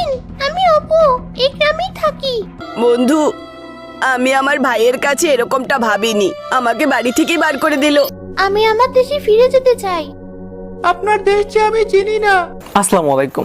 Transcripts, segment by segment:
চিন, আমি অপু, এই গ্রামেই থাকি। বন্ধু, আমি আমার ভাইয়ের কাছে এরকমটা ভাবিনি, আমাকে বাড়ি থেকে বার করে দিল। আমি আমার দেশে ফিরে যেতে চাই। আপনার দেশ যে আমি চিনি না। আসসালামু আলাইকুম।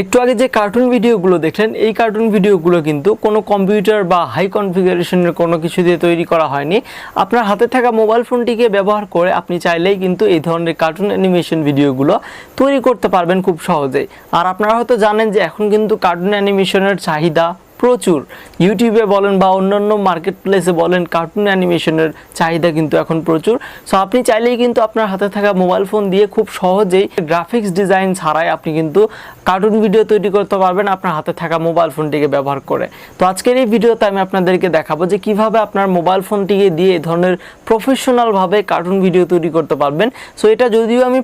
একটু আগে যে কার্টুন ভিডিওগুলো দেখলেন, এই কার্টুন ভিডিওগুলো কিন্তু কোনো কম্পিউটার বা হাই কনফিগারেশনের কোনো কিছু দিয়ে তৈরি করা হয়নি। আপনার হাতে থাকা মোবাইল ফোনটিকে ব্যবহার করে আপনি চাইলেই কিন্তু এই ধরনের কার্টুন অ্যানিমেশন ভিডিওগুলো তৈরি করতে পারবেন খুব সহজেই। আর আপনারা হয়তো জানেন যে এখন কিন্তু কার্টুন অ্যানিমেশনের চাহিদা প্রচুর। ইউটিউবে বলেন বা অন্যান্য মার্কেট প্লেসে বলেন, কার্টুন অ্যানিমেশনের চাহিদা কিন্তু এখন প্রচুর। সো আপনি চাইলেই কিন্তু আপনার হাতে থাকা মোবাইল ফোন দিয়ে খুব সহজেই গ্রাফিক্স ডিজাইন ছাড়াই আপনি কিন্তু কার্টুন ভিডিও তৈরি করতে পারবেন আপনার হাতে থাকা মোবাইল ফোনটিকে ব্যবহার করে। তো আজকের এই ভিডিওতে আমি আপনাদেরকে দেখাবো যে কিভাবে আপনার মোবাইল ফোনটিকে দিয়ে এই ধরনের প্রফেশনালভাবে কার্টুন ভিডিও তৈরি করতে পারবেন। সো এটা যদিও আমি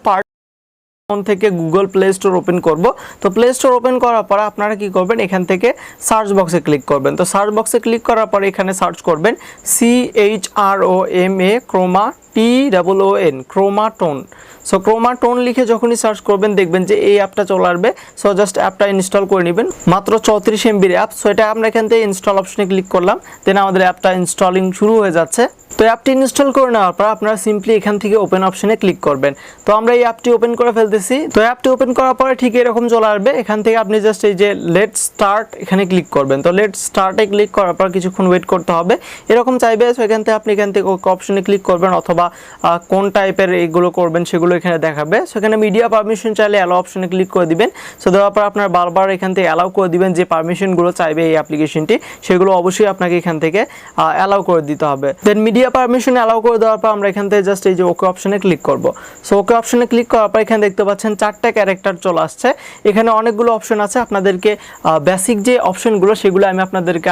ফোন থেকে গুগল প্লে স্টোর ওপেন করব। তো প্লে স্টোর ওপেন করার পর আপনারা কি করবেন, এখান থেকে সার্চ বক্সে ক্লিক করবেন। তো সার্চ বক্সে ক্লিক করার পরে এখানে সার্চ করবেন CHROMA CHROMATON ক্রোমাটোন। সো ক্রোমাটোন লিখে যখনই সার্চ করবেন দেখবেন যে এই অ্যাপটা চলে আসবে। সো জাস্ট অ্যাপটা ইনস্টল করে নেবেন, মাত্র 34 MB অ্যাপ। সো এটা আমরা এখান থেকে ইনস্টল অপশনে ক্লিক করলাম, দেন আমাদের অ্যাপটা ইনস্টলিং শুরু হয়ে যাচ্ছে। তো অ্যাপটি ইনস্টল করে নেওয়ার পর আপনারা সিম্পলি এখান থেকে ওপেন অপশনে ক্লিক করবেন। তো আমরা এই অ্যাপটি ওপেন করে ফেলতেছি। তো অ্যাপটি ওপেন করার পরে ঠিক এরকম চলে আসবে। এখান থেকে আপনি জাস্ট এই যে লেট স্টার্ট এখানে ক্লিক করবেন। তো লেট স্টার্টে ক্লিক করার পর কিছুক্ষণ ওয়েট করতে হবে, এরকম চাইবে। সো এখান থেকে আপনি এখান থেকে অপশনে ক্লিক করবেন, অথবা কোন টাইপের এইগুলো করবেন সেগুলো এখানে দেখাবে। সো এখানে মিডিয়া পারমিশন চাইলে অ্যালাউ অপশনে ক্লিক করে দিবেন। সো দেওয়ার পর আপনার বারবার এখান থেকে অ্যালাউ করে দিবেন যে পারমিশনগুলো চাইবে এই অ্যাপ্লিকেশনটি, সেগুলো অবশ্যই আপনাকে এখান থেকে অ্যালাউ করে দিতে হবে। দেন মিডিয়া পারমিশন অ্যালাউ করে দেওয়ার পর আমরা এখান থেকে জাস্ট এই যে ওকে অপশনে ক্লিক করব। সো ওকে অপশনে ক্লিক করার পর এখানে দেখতে পাচ্ছেন 4টা ক্যারেক্টার চলে আসছে। এখানে অনেকগুলো অপশন আছে, আপনাদেরকে বেসিক যে অপশনগুলো সেগুলো আমি আপনাদেরকে